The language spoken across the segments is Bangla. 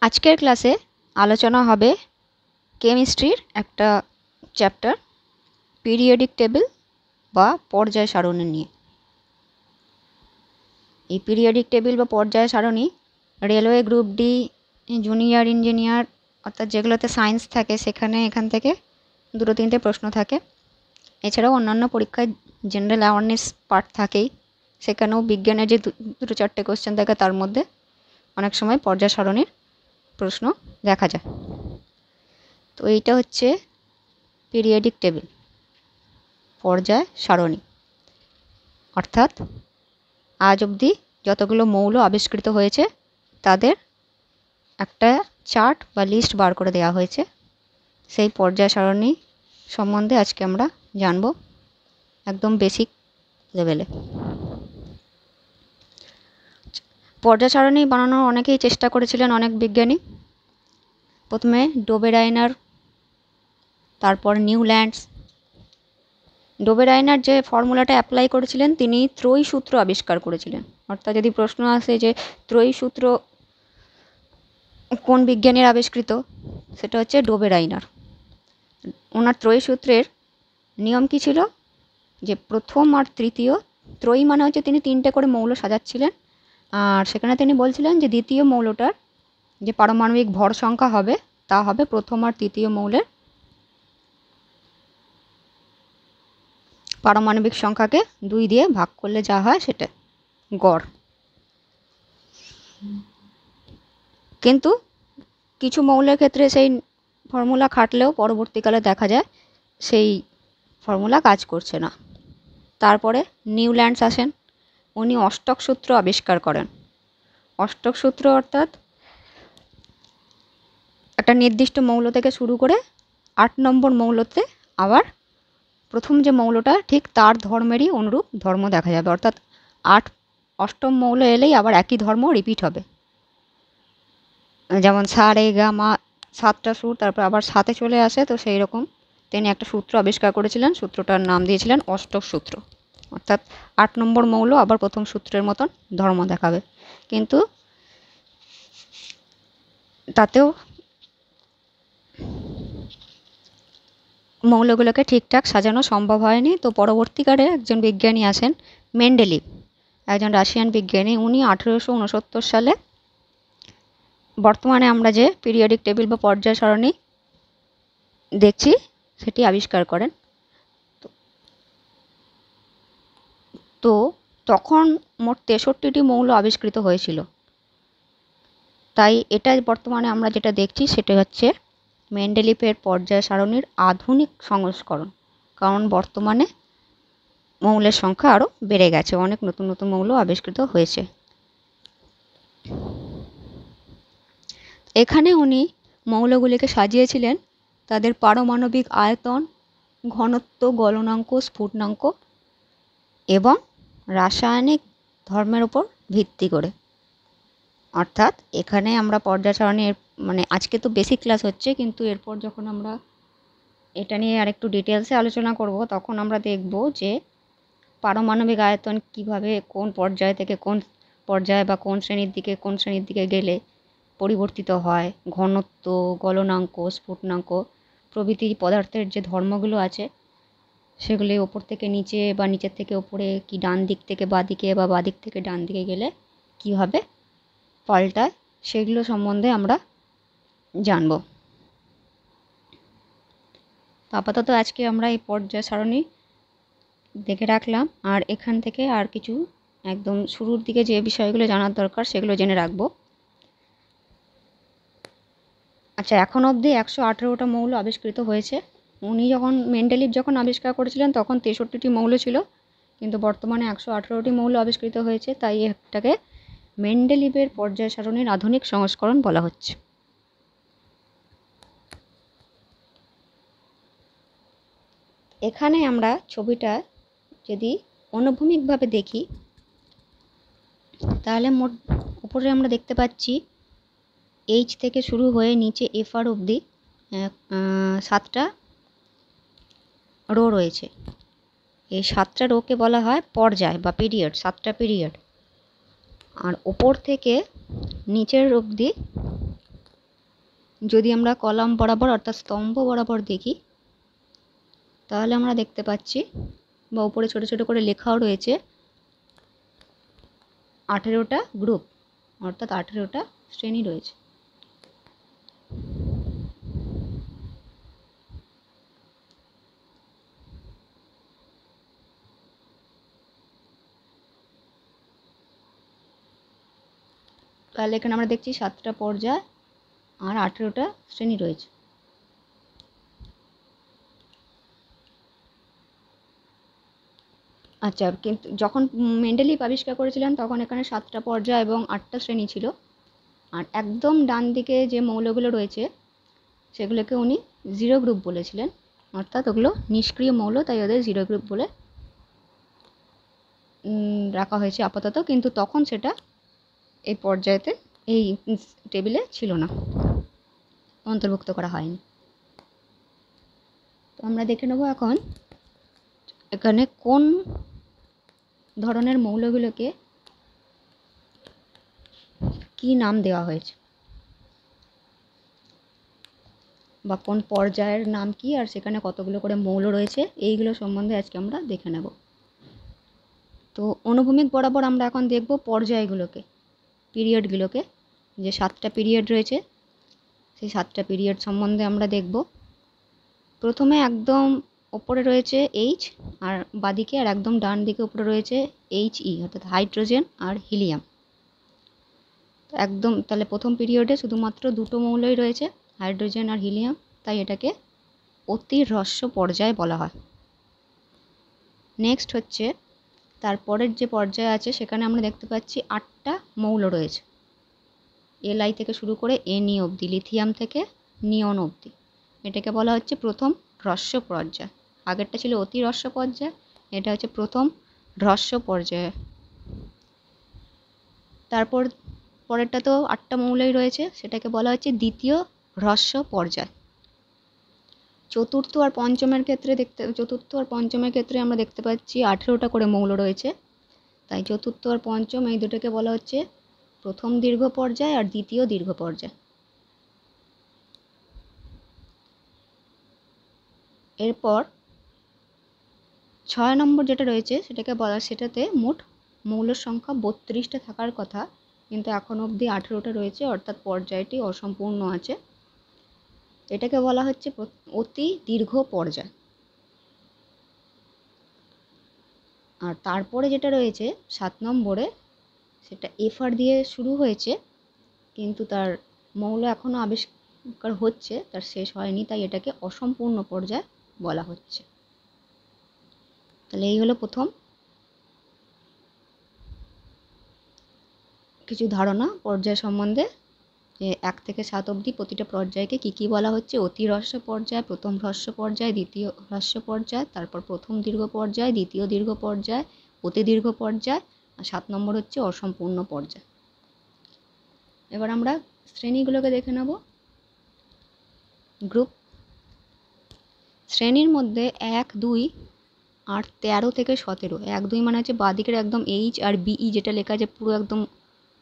আজকের ক্লাসে আলোচনা হবে কেমিস্ট্রির একটা চ্যাপ্টার পিরিয়ডিক টেবিল বা পর্যায় সারণী নিয়ে। এই পিরিয়ডিক টেবিল বা পর্যায় সারণী railway group D, junior engineer অর্থাৎ যেগুলোতে সায়েন্স থাকে সেখানে এখান থেকে 2-3টে প্রশ্ন থাকে। এছাড়াও অন্যান্য পরীক্ষায় জেনারেল অ্যাওয়ারনেস পার্ট থাকেই, সেখানেও বিজ্ঞানের যে 2-4টে কোশ্চেন থাকে তার মধ্যে অনেক সময় পর্যায় সারণীর প্রশ্ন দেখা যায়। তো এইটা হচ্ছে পিরিয়ডিক টেবিল, পর্যায় সারণী, অর্থাৎ আজ অবধি যতগুলো মৌল আবিষ্কৃত হয়েছে তাদের একটা চার্ট বা লিস্ট বার করে দেওয়া হয়েছে। সেই পর্যায় সারণী সম্বন্ধে আজকে আমরা জানব একদম বেসিক লেভেলে। পর্যায় সারণী বানানোর অনেকেই চেষ্টা করেছিলেন, অনেক বিজ্ঞানী। প্রথমে ডোবেরাইনার, তারপর নিউল্যান্ডস। ডোবেরাইনার যে ফর্মুলাটা অ্যাপ্লাই করেছিলেন তিনি ত্রয়ী সূত্র আবিষ্কার করেছিলেন। অর্থাৎ যদি প্রশ্ন আসে যে ত্রয়ী সূত্র কোন বিজ্ঞানীর আবিষ্কৃত, সেটা হচ্ছে ডোবেরাইনার। ওনার ত্রয়ী সূত্রের নিয়ম কি ছিল যে প্রথম আর তৃতীয়, ত্রয়ী মানে হচ্ছে তিনি 3টে করে মৌল সাজাচ্ছিলেন, আর সেখানে তিনি বলছিলেন যে দ্বিতীয় মৌলটার যে পারমাণবিক ভর সংখ্যা হবে তা হবে প্রথম আর তৃতীয় মৌলের পারমাণবিক সংখ্যাকে 2 দিয়ে ভাগ করলে যা হয় সেটা গড়। কিন্তু কিছু মৌলের ক্ষেত্রে সেই ফর্মুলা খাটলেও পরবর্তীকালে দেখা যায় সেই ফর্মুলা কাজ করছে না। তারপরে নিউল্যান্ডস আসেন, উনি অষ্টক সূত্র আবিষ্কার করেন। অষ্টক সূত্র অর্থাৎ একটা নির্দিষ্ট মৌল থেকে শুরু করে 8 নম্বর মৌলতে আবার প্রথম যে মৌলটা ঠিক তার ধর্মেরই অনুরূপ ধর্ম দেখা যাবে, অর্থাৎ অষ্টম মৌল এলেই আবার একই ধর্ম রিপিট হবে। যেমন সা রে গা মা 7টা সুর, তারপর আবার 7-এ চলে আসে। তো সেই রকম তিনি একটা সূত্র আবিষ্কার করেছিলেন, সূত্রটার নাম দিয়েছিলেন অষ্টক সূত্র। অর্থাৎ 8 নম্বর মৌল আবার প্রথম সূত্রের মতন ধর্ম দেখাবে, কিন্তু তাতেও মৌলগুলোকে ঠিকঠাক সাজানো সম্ভব হয়নি। তো পরবর্তীকালে একজন বিজ্ঞানী আসেন, মেন্ডেলিভ, একজন রাশিয়ান বিজ্ঞানী। উনি 1869 সালে বর্তমানে আমরা যে পিরিয়ডিক টেবিল বা পর্যায় সারণী দেখছি সেটি আবিষ্কার করেন। তো তখন মোট 63টি মৌল আবিষ্কৃত হয়েছিল। তাই এটা বর্তমানে আমরা যেটা দেখছি সেটা হচ্ছে মেন্ডেলিভের পর্যায় সারণীর আধুনিক সংস্করণ, কারণ বর্তমানে মৌলের সংখ্যা আরও বেড়ে গেছে, অনেক নতুন নতুন মৌল আবিষ্কৃত হয়েছে। এখানে উনি মৌলগুলিকে সাজিয়েছিলেন তাদের পারমাণবিক আয়তন, ঘনত্ব, গলনাঙ্ক, স্ফুটনাঙ্ক এবং রাসায়নিক ধর্মের উপর ভিত্তি করে। অর্থাৎ এখানে আমরা পর্যায় সারণী, মানে আজকে তো বেসিক ক্লাস হচ্ছে, কিন্তু এরপর যখন আমরা এটা নিয়ে আরেকটু ডিটেলসে আলোচনা করব তখন আমরা দেখব যে পারমাণবিক আয়তন কিভাবে কোন পর্যায় থেকে কোন পর্যায়ে বা কোন শ্রেণীর দিকে গেলে পরিবর্তিত হয়, ঘনত্ব, গলনাঙ্ক, স্ফুটনাঙ্ক প্রভৃতি পদার্থের যে ধর্মগুলো আছে সেগুলি ওপর থেকে নিচে বা নিচের থেকে ওপরে, কি ডান দিক থেকে বাঁ দিকে বা বাঁ দিক থেকে ডান দিকে গেলে কীভাবে পাল্টায়, সেগুলো সম্বন্ধে আমরা জানব। আপাতত আজকে আমরা এই পর্যায় সারণী দেখে রাখলাম, আর এখান থেকে আর কিছু একদম শুরুর দিকে যে বিষয়গুলো জানার দরকার সেগুলো জেনে রাখব। আচ্ছা, এখন অবধি 118টা মৌল আবিষ্কৃত হয়েছে। মেন্ডেলিভ যখন আবিষ্কার করেছিলেন তখন 63টি মৌল ছিল, কিন্তু বর্তমানে 118টি মৌল আবিষ্কৃত হয়েছে। তাই এটাকে মেন্ডেলিভের পর্যায় সারণীর আধুনিক সংস্করণ বলা হচ্ছে। এখানে আমরা ছবিটা যদি অনুভূমিকভাবে দেখি তাহলে মোট উপরে আমরা দেখতে পাচ্ছি এইচ থেকে শুরু হয়ে নিচে এফআর অবধি 7টা রো রয়েছে। এই 7টা রোকে বলা হয় পর্যায় বা পিরিয়ড, 7টা পিরিয়ড। আর ওপর থেকে নিচের অবধি যদি আমরা কলাম বরাবর অর্থাৎ স্তম্ভ বরাবর দেখি তাহলে আমরা দেখতে পাচ্ছি বা উপরে ছোট ছোট করে লেখাও রয়েছে 18টা গ্রুপ অর্থাৎ 18টা শ্রেণী রয়েছে। তাহলে এখানে আমরা দেখছি 7টা পর্যায় আর 18টা শ্রেণী রয়েছে। আচ্ছা, কিন্তু যখন মেন্ডেলিভ আবিষ্কার করেছিলেন তখন এখানে 7টা পর্যায় এবং 8টা শ্রেণী ছিল। আর একদম ডান দিকে যে মৌলগুলো রয়েছে সেগুলোকে উনি জিরো গ্রুপ বলেছিলেন, অর্থাৎ ওগুলো নিষ্ক্রিয় মৌল, তাই ওদের জিরো গ্রুপ বলে রাখা হয়েছে আপাতত। কিন্তু তখন সেটা এই পর্যায়েতে এই টেবিলে ছিল না, অন্তর্ভুক্ত করা হয়নি। তো আমরা দেখে নেব এখন এখানে কোন ধরনের মৌলগুলোকে কি নাম দেওয়া হয়েছে বা কোন পর্যায়ের নাম কি আর সেখানে কতগুলো করে মৌল রয়েছে, এইগুলো সম্বন্ধে আজকে আমরা দেখে নেব। তো অনুভূমিক বরাবর আমরা এখন দেখব পর্যায়গুলোকে, পিরিয়ডগুলোকে, যে 7টা পিরিয়ড রয়েছে সেই 7টা পিরিয়ড সম্বন্ধে আমরা দেখব। প্রথমে একদম ওপরে রয়েছে এইচ আর বাদিকে, আর একদম ডান দিকে উপরে রয়েছে HE অর্থাৎ হাইড্রোজেন আর হিলিয়াম। একদম তাহলে প্রথম পিরিয়ডে শুধুমাত্র দুটো মৌলই রয়েছে, হাইড্রোজেন আর হিলিয়াম, তাই এটাকে অতি হ্রস্ব পর্যায় বলা হয়। নেক্সট হচ্ছে তারপরের যে পর্যায় আছে সেখানে আমরা দেখতে পাচ্ছি 8টা মৌল রয়েছে, Li থেকে শুরু করে Ne অবধি, লিথিয়াম থেকে নিয়ন অবধি। এটাকে বলা হচ্ছে প্রথম হ্রস্ব পর্যায়। আগেরটা ছিল অতি হ্রস্ব পর্যায়, এটা হচ্ছে প্রথম হ্রস্ব পর্যায়। তারপর পরেরটা তো 8টা মৌলই রয়েছে, সেটাকে বলা হচ্ছে দ্বিতীয় হ্রস্ব পর্যায়। চতুর্থ আর পঞ্চমের ক্ষেত্রে আমরা দেখতে পাচ্ছি 18টা করে মৌল রয়েছে, তাই চতুর্থ আর পঞ্চম এই দুটোকে বলা হচ্ছে প্রথম দীর্ঘ পর্যায় আর দ্বিতীয় দীর্ঘ পর্যায়। এরপর 6 নম্বর যেটা রয়েছে সেটাতে মোট মৌলের সংখ্যা 32টা থাকার কথা, কিন্তু এখন অবধি 18টা রয়েছে, অর্থাৎ পর্যায়টি অসম্পূর্ণ আছে। এটাকে বলা হচ্ছে অতি দীর্ঘ পর্যায়। আর তারপরে যেটা রয়েছে 7 নম্বরে, সেটা এফআর দিয়ে শুরু হয়েছে কিন্তু তার মৌল এখনও আবিষ্কার হচ্ছে, তার শেষ হয়নি, তাই এটাকে অসম্পূর্ণ পর্যায় বলা হচ্ছে। তাহলে এই হলো প্রথম কিছু ধারণা পর্যায় সম্বন্ধে, যে 1 থেকে 7 অবধি প্রতিটা পর্যায়কে কী বলা হচ্ছে। অতি হ্রস্ব পর্যায়, প্রথম হ্রস্ব পর্যায়, দ্বিতীয় হ্রস্ব পর্যায়, তারপর প্রথম দীর্ঘ পর্যায়, দ্বিতীয় দীর্ঘ পর্যায়, অতি দীর্ঘ পর্যায়, আর 7 নম্বর হচ্ছে অসম্পূর্ণ পর্যায়। এবার আমরা শ্রেণীগুলোকে দেখে নেব। গ্রুপ শ্রেণীর মধ্যে 1, 2 আর 13 থেকে 17। 1, 2 মানে হচ্ছে বাঁদিকের একদম H আর BE যেটা লেখা আছে পুরো একদম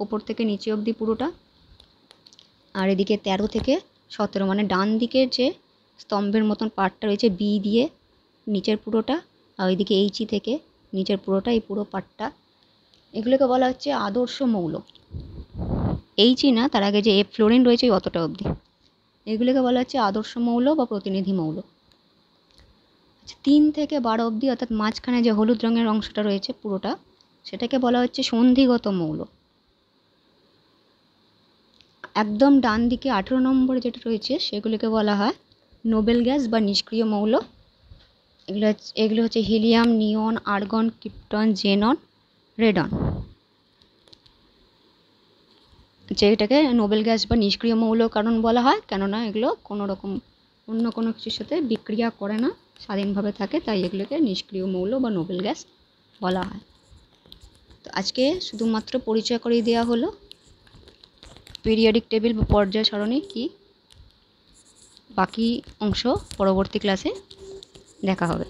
ওপর থেকে নিচে অবধি পুরোটা, আর এদিকে 13 থেকে 17 মানে ডান দিকের যে স্তম্ভের মতন পার্টটা রয়েছে B দিয়ে নিচের পুরোটা, আর ওইদিকে HE থেকে নিচের পুরোটা, এই পুরো পার্টটা, এগুলোকে বলা হচ্ছে আদর্শ মৌল। HE না, তার আগে যে ফ্লোরিন রয়েছে অতটা অবধি, এগুলোকে বলা হচ্ছে আদর্শ মৌল বা প্রতিনিধি মৌল। 3 থেকে 12 অবধি অর্থাৎ মাঝখানে যে হলুদ রঙের অংশটা রয়েছে পুরোটা, সেটাকে বলা হচ্ছে সন্ধিগত মৌল। একদম ডান দিকে 18 নম্বরে যেটা রয়েছে সেগুলোকে বলা হয় নোবেল গ্যাস বা নিষ্ক্রিয় মৌল। এগুলো হচ্ছে হিলিয়াম, নিয়ন, আর্গন, ক্রিপ্টন, জেনন, রেডন। যেটাকে নোবেল গ্যাস বা নিষ্ক্রিয় মৌল কারণ বলা হয়, কেননা এগুলো কোনো রকম অন্য কোনো কিছুর সাথে বিক্রিয়া করে না, স্বাধীনভাবে থাকে, তাই এগুলোকে নিষ্ক্রিয় মৌল বা নোবেল গ্যাস বলা হয়। তো আজকে শুধুমাত্র পরিচয় করিয়ে দেওয়া হলো পিরিয়ডিক টেবিল বা পর্যায় সারণী কি। বাকি অংশ পরবর্তী ক্লাসে দেখা হবে।